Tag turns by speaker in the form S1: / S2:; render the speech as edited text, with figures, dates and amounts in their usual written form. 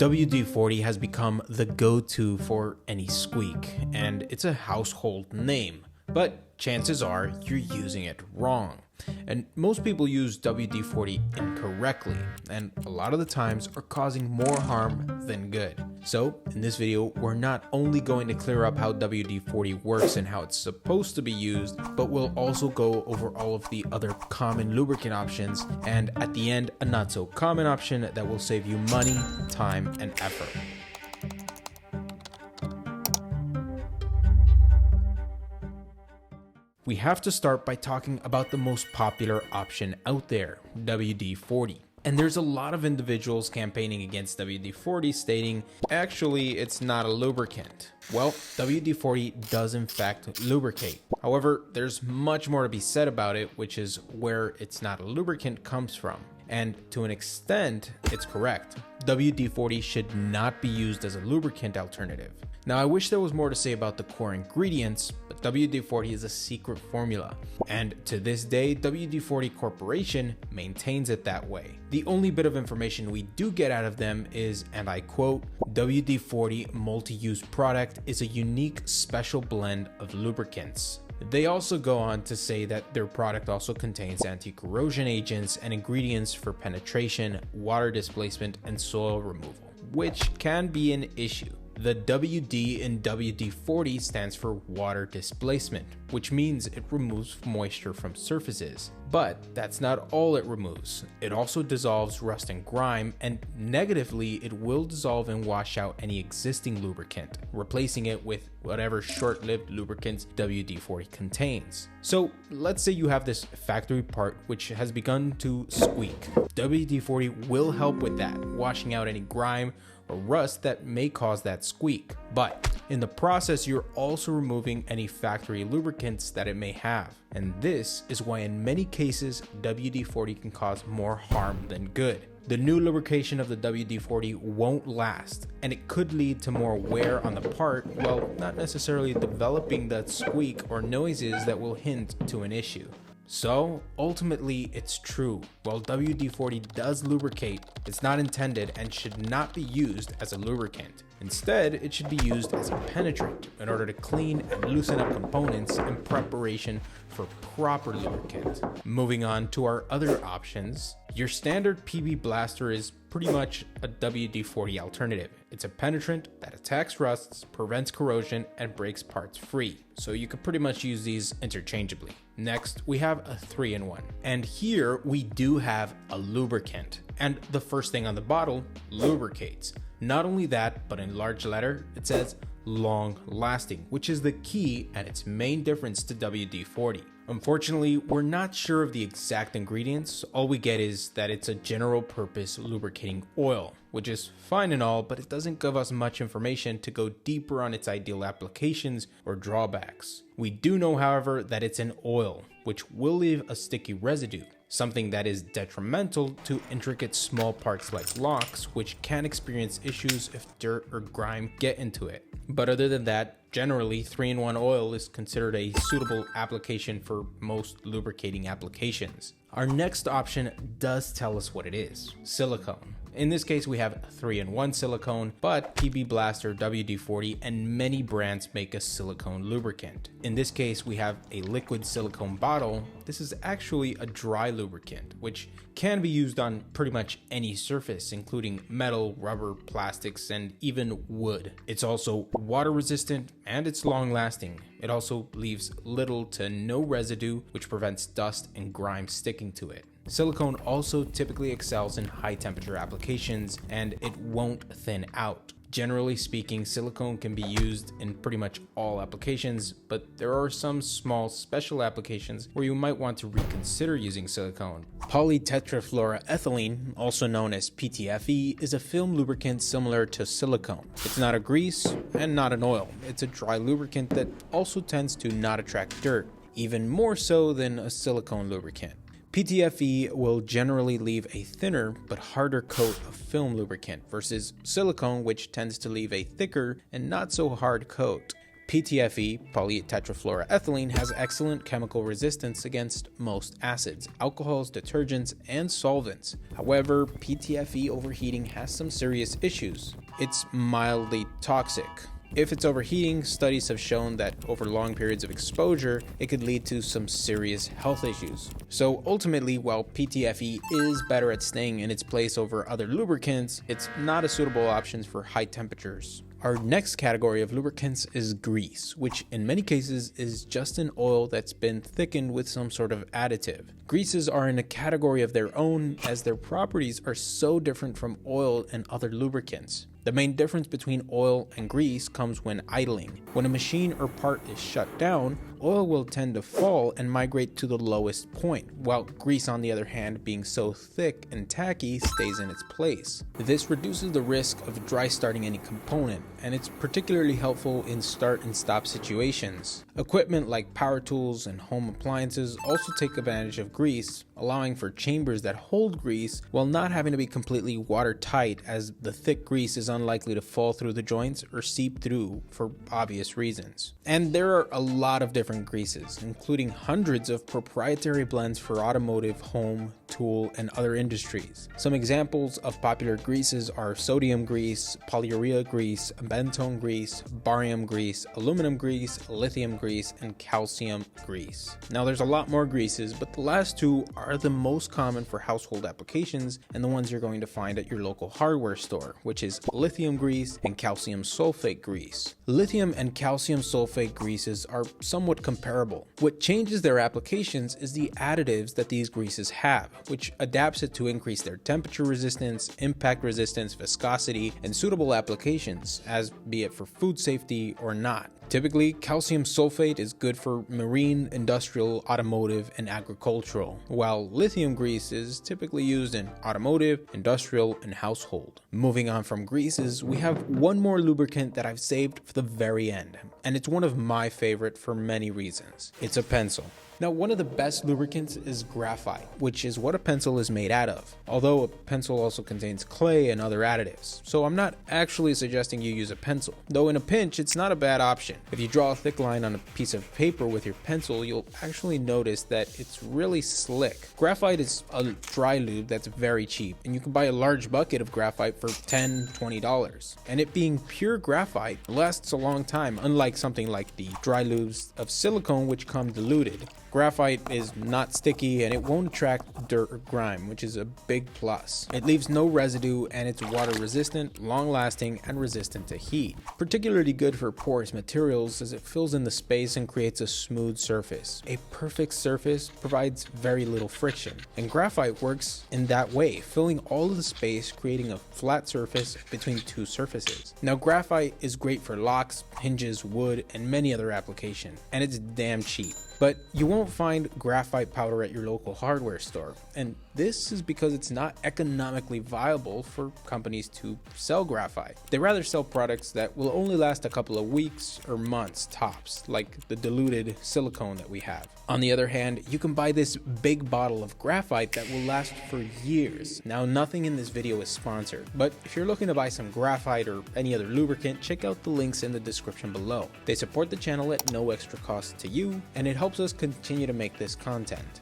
S1: WD-40 has become the go-to for any squeak, and it's a household name, but chances are you're using it wrong. And most people use WD-40 incorrectly, and a lot of the times are causing more harm than good. So in this video, we're not only going to clear up how WD-40 works and how it's supposed to be used, but we'll also go over all of the other common lubricant options, and at the end, a not so common option that will save you money, time, and effort. We have to start by talking about the most popular option out there, WD-40. And there's a lot of individuals campaigning against WD-40 stating, actually, it's not a lubricant. Well, WD-40 does in fact lubricate. However, there's much more to be said about it, which is where it's not a lubricant comes from. And to an extent, it's correct. WD-40 should not be used as a lubricant alternative. Now, I wish there was more to say about the core ingredients, but WD-40 is a secret formula. And to this day, WD-40 Corporation maintains it that way. The only bit of information we do get out of them is, and I quote, WD-40 multi-use product is a unique special blend of lubricants. They also go on to say that their product also contains anti-corrosion agents and ingredients for penetration, water displacement, and soil removal, which can be an issue. The WD in WD-40 stands for water displacement, which means it removes moisture from surfaces. But that's not all it removes. It also dissolves rust and grime, and negatively, it will dissolve and wash out any existing lubricant, replacing it with whatever short-lived lubricants WD-40 contains. So let's say you have this factory part which has begun to squeak. WD-40 will help with that, washing out any grime or rust that may cause that squeak. But in the process, you're also removing any factory lubricants that it may have. And this is why in many cases, WD-40 can cause more harm than good. The new lubrication of the WD-40 won't last, and it could lead to more wear on the part, while not necessarily developing that squeak or noises that will hint to an issue. So ultimately, it's true. While WD-40 does lubricate, it's not intended and should not be used as a lubricant. Instead, it should be used as a penetrant in order to clean and loosen up components in preparation for proper lubricant. Moving on to our other options, your standard PB blaster is pretty much a WD-40 alternative. It's a penetrant that attacks rusts, prevents corrosion, and breaks parts free. So you could pretty much use these interchangeably. Next, we have a 3-in-1. And here we do have a lubricant. And the first thing on the bottle, lubricates. Not only that, but in large letter, it says long lasting, which is the key and its main difference to WD-40. Unfortunately, we're not sure of the exact ingredients. All we get is that it's a general purpose lubricating oil, which is fine and all, but it doesn't give us much information to go deeper on its ideal applications or drawbacks. We do know, however, that it's an oil, which will leave a sticky residue, something that is detrimental to intricate small parts like locks, which can experience issues if dirt or grime get into it. But other than that, generally 3-in-1 oil is considered a suitable application for most lubricating applications. Our next option does tell us what it is: silicone. In this case, we have 3-in-1 silicone, but PB Blaster, WD-40, and many brands make a silicone lubricant. In this case, we have a liquid silicone bottle. This is actually a dry lubricant, which can be used on pretty much any surface, including metal, rubber, plastics, and even wood. It's also water resistant and it's long lasting. It also leaves little to no residue, which prevents dust and grime sticking to it. Silicone also typically excels in high temperature applications, and it won't thin out. Generally speaking, silicone can be used in pretty much all applications, but there are some small special applications where you might want to reconsider using silicone. Polytetrafluoroethylene, also known as PTFE, is a film lubricant similar to silicone. It's not a grease and not an oil. It's a dry lubricant that also tends to not attract dirt, even more so than a silicone lubricant. PTFE will generally leave a thinner but harder coat of film lubricant versus silicone, which tends to leave a thicker and not so hard coat. PTFE, polytetrafluoroethylene, has excellent chemical resistance against most acids, alcohols, detergents, and solvents. However, PTFE overheating has some serious issues. It's mildly toxic. If it's overheating, studies have shown that over long periods of exposure, it could lead to some serious health issues. So ultimately, while PTFE is better at staying in its place over other lubricants, it's not a suitable option for high temperatures. Our next category of lubricants is grease, which in many cases is just an oil that's been thickened with some sort of additive. Greases are in a category of their own as their properties are so different from oil and other lubricants. The main difference between oil and grease comes when idling. When a machine or part is shut down, oil will tend to fall and migrate to the lowest point, while grease, on the other hand, being so thick and tacky, stays in its place. This reduces the risk of dry starting any component, and it's particularly helpful in start and stop situations. Equipment like power tools and home appliances also take advantage of grease, allowing for chambers that hold grease while not having to be completely watertight, as the thick grease is unlikely to fall through the joints or seep through for obvious reasons. And there are a lot of different greases, including hundreds of proprietary blends for automotive, home, tool, and other industries. Some examples of popular greases are sodium grease, polyurea grease, bentone grease, barium grease, aluminum grease, lithium grease, and calcium grease. Now there's a lot more greases, but the last two are the most common for household applications and the ones you're going to find at your local hardware store, which is lithium grease and calcium sulfate grease. Lithium and calcium sulfate greases are somewhat comparable. What changes their applications is the additives that these greases have, which adapts it to increase their temperature resistance, impact resistance, viscosity, and suitable applications, as be it for food safety or not. Typically, calcium sulfate is good for marine, industrial, automotive, and agricultural, while lithium grease is typically used in automotive, industrial, and household. Moving on from greases, we have one more lubricant that I've saved for the very end, and it's one of my favorite for many reasons. It's a pencil. Now, one of the best lubricants is graphite, which is what a pencil is made out of, although a pencil also contains clay and other additives. So I'm not actually suggesting you use a pencil, though in a pinch it's not a bad option. If you draw a thick line on a piece of paper with your pencil, you'll actually notice that it's really slick. Graphite is a dry lube that's very cheap, and you can buy a large bucket of graphite for $10, $20. And it being pure graphite lasts a long time, unlike something like the dry lubes of silicone, which come diluted. Graphite is not sticky and it won't attract dirt or grime, which is a big plus. It leaves no residue and it's water resistant, long lasting, and resistant to heat. Particularly good for porous materials as it fills in the space and creates a smooth surface. A perfect surface provides very little friction, and graphite works in that way, filling all of the space, creating a flat surface between two surfaces. Now, graphite is great for locks, hinges, wood, and many other applications, and it's damn cheap. But you won't find graphite powder at your local hardware store, and this is because it's not economically viable for companies to sell graphite. They rather sell products that will only last a couple of weeks or months tops, like the diluted silicone that we have. On the other hand, you can buy this big bottle of graphite that will last for years. Now, nothing in this video is sponsored, but if you're looking to buy some graphite or any other lubricant, check out the links in the description below. They support the channel at no extra cost to you, and it helps us continue to make this content.